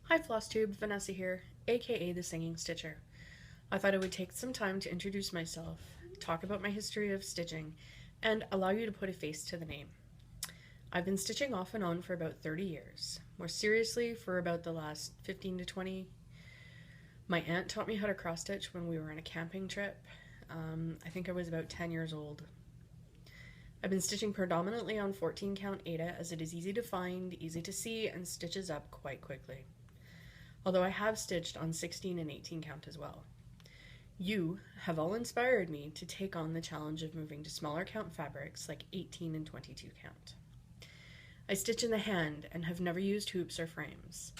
Hi FlossTube, Vanessa here, aka the Singing Stitcher. I thought I would take some time to introduce myself, talk about my history of stitching, and allow you to put a face to the name. I've been stitching off and on for about 30 years, more seriously for about the last 15 to 20. My aunt taught me how to cross stitch when we were on a camping trip. I think I was about 10 years old. I've been stitching predominantly on 14 count Aida as it is easy to find, easy to see, and stitches up quite quickly. Although I have stitched on 16 and 18 count as well. You have all inspired me to take on the challenge of moving to smaller count fabrics like 18 and 22 count. I stitch in the hand and have never used hoops or frames.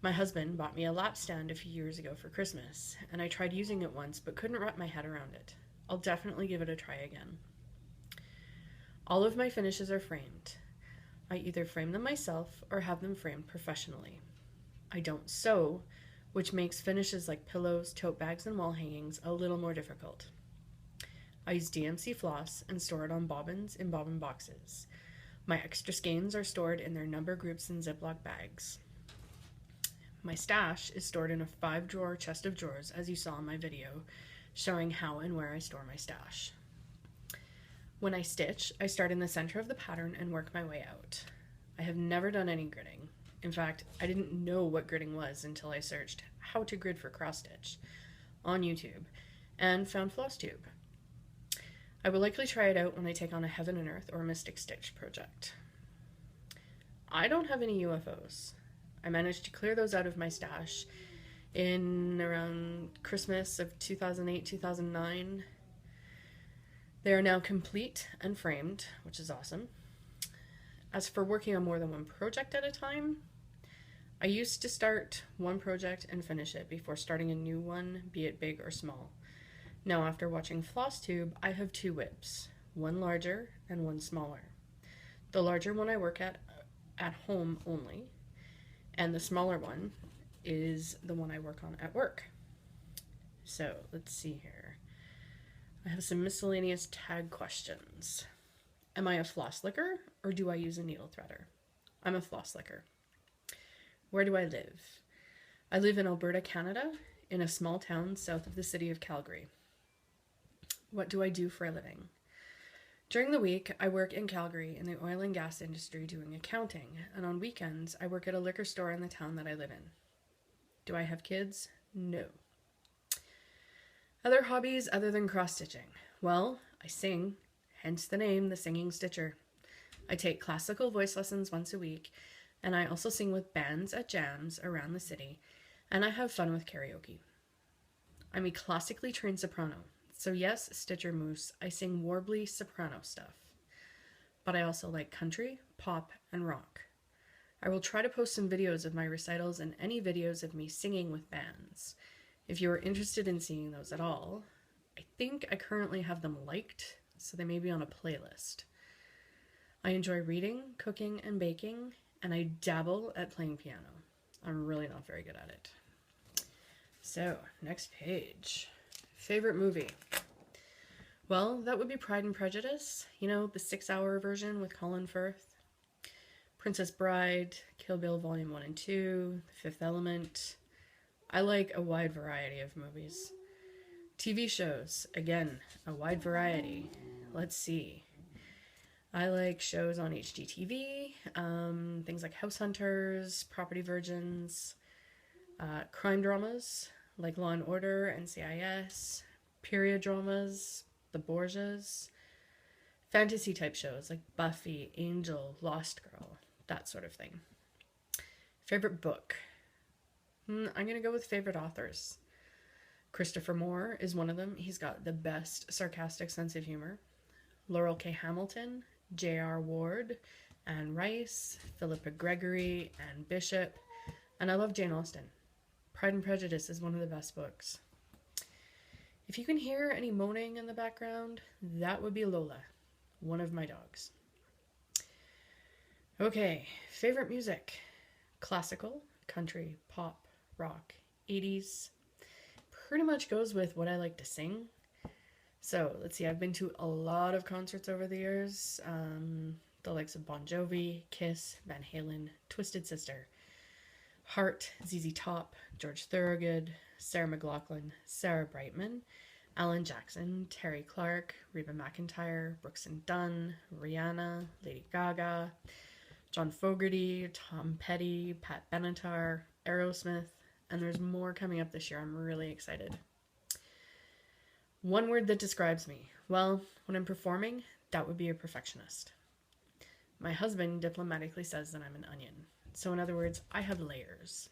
My husband bought me a lap stand a few years ago for Christmas, and I tried using it once but couldn't wrap my head around it. I'll definitely give it a try again. All of my finishes are framed. I either frame them myself or have them framed professionally. I don't sew, which makes finishes like pillows, tote bags, and wall hangings a little more difficult. I use DMC floss and store it on bobbins in bobbin boxes. My extra skeins are stored in their number groups in Ziploc bags. My stash is stored in a 5-drawer chest of drawers, as you saw in my video, showing how and where I store my stash. When I stitch, I start in the center of the pattern and work my way out. I have never done any gridding. In fact, I didn't know what gridding was until I searched how to grid for cross stitch on YouTube and found FlossTube. I will likely try it out when I take on a Heaven and Earth or a Mystic Stitch project. I don't have any UFOs. I managed to clear those out of my stash in around Christmas of 2008-2009. They are now complete and framed, which is awesome. As for working on more than one project at a time, I used to start one project and finish it before starting a new one, be it big or small. Now, after watching FlossTube, I have 2 whips, one larger and one smaller. The larger one I work at home only, and the smaller one is the one I work on at work. So, let's see here. I have some miscellaneous tag questions. Am I a floss licker or do I use a needle threader? I'm a floss licker. Where do I live? I live in Alberta, Canada, in a small town south of the city of Calgary. What do I do for a living? During the week, I work in Calgary in the oil and gas industry doing accounting, and on weekends, I work at a liquor store in the town that I live in. Do I have kids? No. Other hobbies other than cross-stitching? Well, I sing, hence the name, the Singing Stitcher. I take classical voice lessons once a week, and I also sing with bands at jams around the city, and I have fun with karaoke. I'm a classically trained soprano, so yes, Stitcher Moose, I sing warbly soprano stuff. But I also like country, pop, and rock. I will try to post some videos of my recitals and any videos of me singing with bands. If you are interested in seeing those at all, I think I currently have them liked, so they may be on a playlist. I enjoy reading, cooking, and baking, and I dabble at playing piano. I'm really not very good at it. So, next page. Favorite movie? Well, that would be Pride and Prejudice. You know, the 6-hour version with Colin Firth. Princess Bride, Kill Bill Volume 1 and 2, The Fifth Element. I like a wide variety of movies. TV shows, again, a wide variety. Let's see. I like shows on HGTV, things like House Hunters, Property Virgins, crime dramas like Law and Order, NCIS, period dramas, The Borgias, fantasy type shows like Buffy, Angel, Lost Girl, that sort of thing. Favorite book? I'm going to go with favorite authors. Christopher Moore is one of them. He's got the best sarcastic sense of humor. Laurel K. Hamilton, J.R. Ward, Anne Rice, Philippa Gregory, Anne Bishop, and I love Jane Austen. Pride and Prejudice is one of the best books. If you can hear any moaning in the background, that would be Lola, one of my dogs. Okay, favorite music? Classical, country, pop, rock, 80s. Pretty much goes with what I like to sing. So, let's see, I've been to a lot of concerts over the years. The likes of Bon Jovi, Kiss, Van Halen, Twisted Sister. Hart, ZZ Top, George Thorogood, Sarah McLachlan, Sarah Brightman, Alan Jackson, Terry Clark, Reba McEntire, Brooks and Dunn, Rihanna, Lady Gaga, John Fogerty, Tom Petty, Pat Benatar, Aerosmith, and there's more coming up this year. I'm really excited. One word that describes me. Well, when I'm performing, that would be a perfectionist. My husband diplomatically says that I'm an onion. So in other words, I have layers.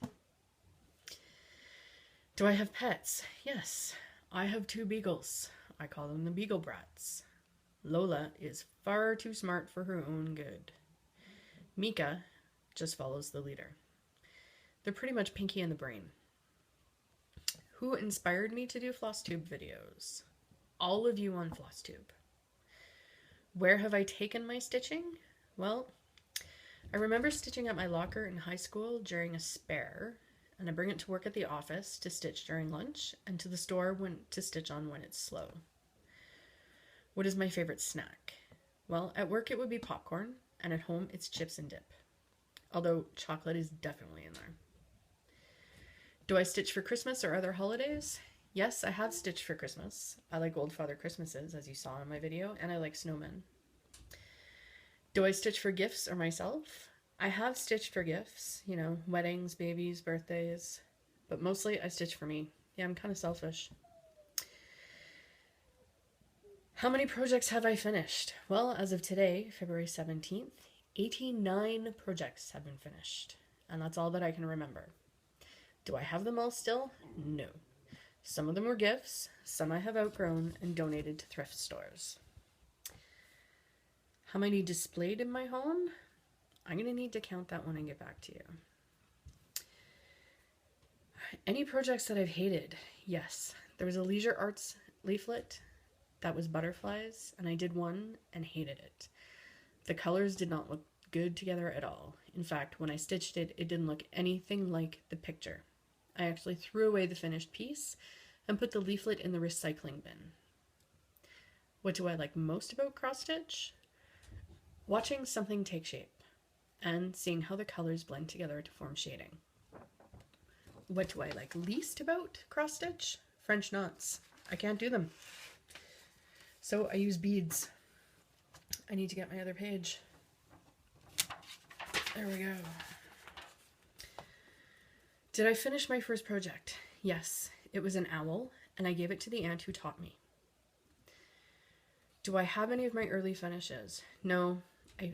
Do I have pets? Yes. I have 2 beagles. I call them the Beagle Brats. Lola is far too smart for her own good. Mika just follows the leader. They're pretty much Pinky in the Brain. Who inspired me to do FlossTube videos? All of you on FlossTube. Where have I taken my stitching? Well, I remember stitching at my locker in high school during a spare, and I bring it to work at the office to stitch during lunch, and to the store to stitch on when it's slow. What is my favorite snack? Well, at work it would be popcorn, and at home it's chips and dip. Although chocolate is definitely in there. Do I stitch for Christmas or other holidays? Yes, I have stitched for Christmas. I like Old Father Christmases, as you saw in my video, and I like snowmen. Do I stitch for gifts or myself? I have stitched for gifts, you know, weddings, babies, birthdays, but mostly I stitch for me. Yeah, I'm kind of selfish. How many projects have I finished? Well, as of today, February 17th, 89 projects have been finished, and that's all that I can remember. Do I have them all still? No. Some of them were gifts, some I have outgrown and donated to thrift stores. How many displayed in my home? I'm going to need to count that one and get back to you. Any projects that I've hated? Yes. There was a leisure arts leaflet that was butterflies, and I did one and hated it. The colors did not look good together at all. In fact, when I stitched it, it didn't look anything like the picture. I actually threw away the finished piece and put the leaflet in the recycling bin. What do I like most about cross stitch? Watching something take shape and seeing how the colors blend together to form shading. What do I like least about cross stitch? French knots. I can't do them. So I use beads. I need to get my other page. There we go. Did I finish my first project? Yes, it was an owl, and I gave it to the aunt who taught me. Do I have any of my early finishes? No, I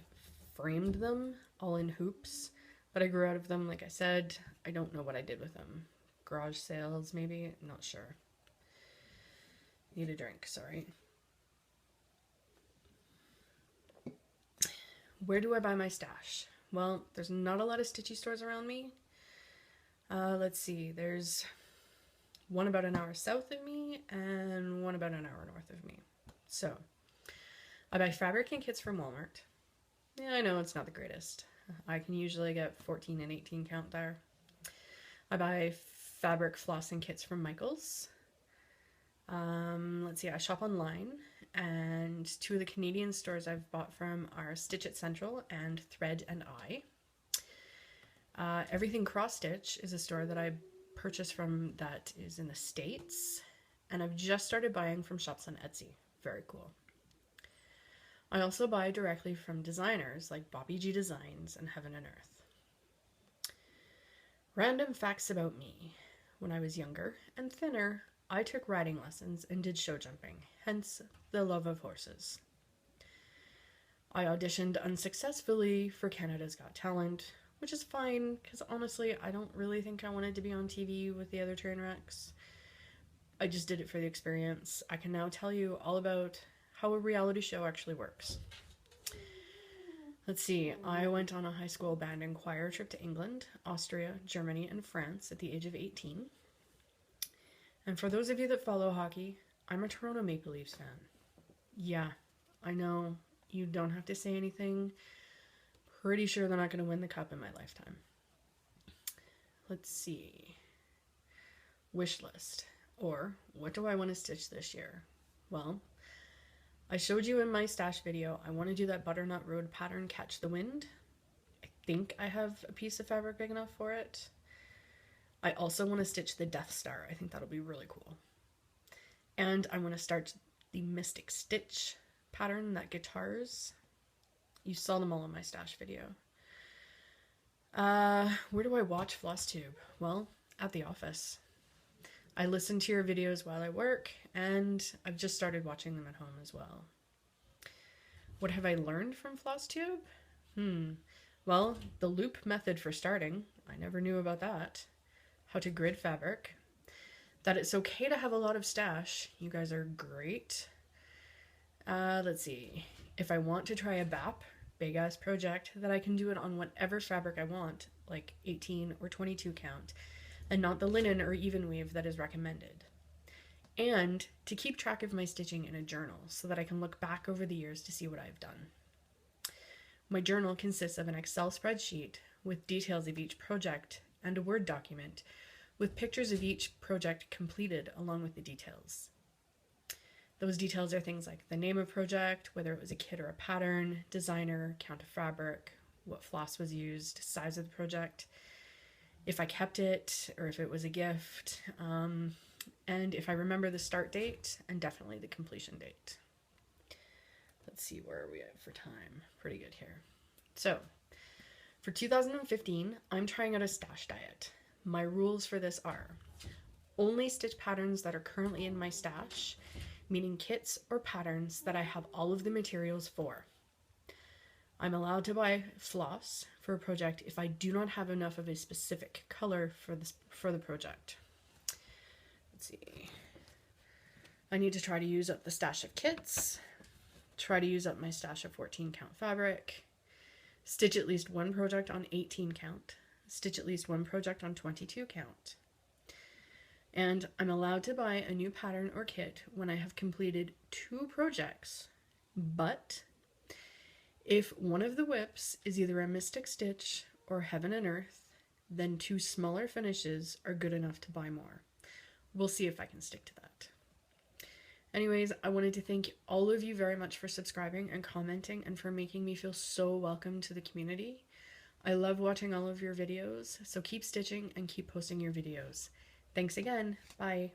framed them all in hoops, but I grew out of them, like I said. I don't know what I did with them. Garage sales, maybe? I'm not sure. Need a drink, sorry. Where do I buy my stash? Well, there's not a lot of stitchy stores around me. Let's see, there's one about an hour south of me and one about an hour north of me. So, I buy fabric and kits from Walmart. Yeah, I know it's not the greatest. I can usually get 14 and 18 count there. I buy fabric floss and kits from Michaels. Let's see, I shop online, and 2 of the Canadian stores I've bought from are Stitch It Central and Thread and Eye. Everything Cross Stitch is a store that I purchase from that is in the States, and I've just started buying from shops on Etsy. Very cool. I also buy directly from designers like Bobby G Designs and Heaven and Earth. Random facts about me. When I was younger and thinner, I took riding lessons and did show jumping, hence the love of horses. I auditioned unsuccessfully for Canada's Got Talent, which is fine, because honestly, I don't really think I wanted to be on TV with the other train wrecks. I just did it for the experience. I can now tell you all about how a reality show actually works. Let's see, I went on a high school band and choir trip to England, Austria, Germany, and France at the age of 18. And for those of you that follow hockey, I'm a Toronto Maple Leafs fan. Yeah, I know, you don't have to say anything. Pretty sure they're not going to win the cup in my lifetime. Let's see. Wish list. Or, what do I want to stitch this year? Well, I showed you in my stash video, I want to do that butternut road pattern Catch the Wind. I think I have a piece of fabric big enough for it. I also want to stitch the Death Star. I think that'll be really cool. And I want to start the Mystic Stitch pattern that guitars. You saw them all in my stash video. Where do I watch FlossTube? Well, at the office. I listen to your videos while I work, and I've just started watching them at home as well. What have I learned from FlossTube? Well, the loop method for starting. I never knew about that. How to grid fabric. That it's okay to have a lot of stash. You guys are great. Let's see. If I want to try a BAP, big ass project, that I can do it on whatever fabric I want, like 18 or 22 count, and not the linen or even weave that is recommended. And to keep track of my stitching in a journal so that I can look back over the years to see what I've done. My journal consists of an Excel spreadsheet with details of each project and a Word document with pictures of each project completed along with the details. Those details are things like the name of project, whether it was a kit or a pattern, designer, count of fabric, what floss was used, size of the project, if I kept it or if it was a gift, and if I remember the start date and definitely the completion date. Let's see, where are we at for time? Pretty good here. So, for 2015, I'm trying out a stash diet. My rules for this are only stitch patterns that are currently in my stash, meaning kits or patterns that I have all of the materials for. I'm allowed to buy floss for a project if I do not have enough of a specific color for the project. Let's see. I need to try to use up the stash of kits, try to use up my stash of 14 count fabric, stitch at least one project on 18 count, stitch at least one project on 22 count. And I'm allowed to buy a new pattern or kit when I have completed 2 projects, but if one of the whips is either a Mystic Stitch or Heaven and Earth, then 2 smaller finishes are good enough to buy more. We'll see if I can stick to that. Anyways, I wanted to thank all of you very much for subscribing and commenting and for making me feel so welcome to the community. I love watching all of your videos, so keep stitching and keep posting your videos. Thanks again. Bye.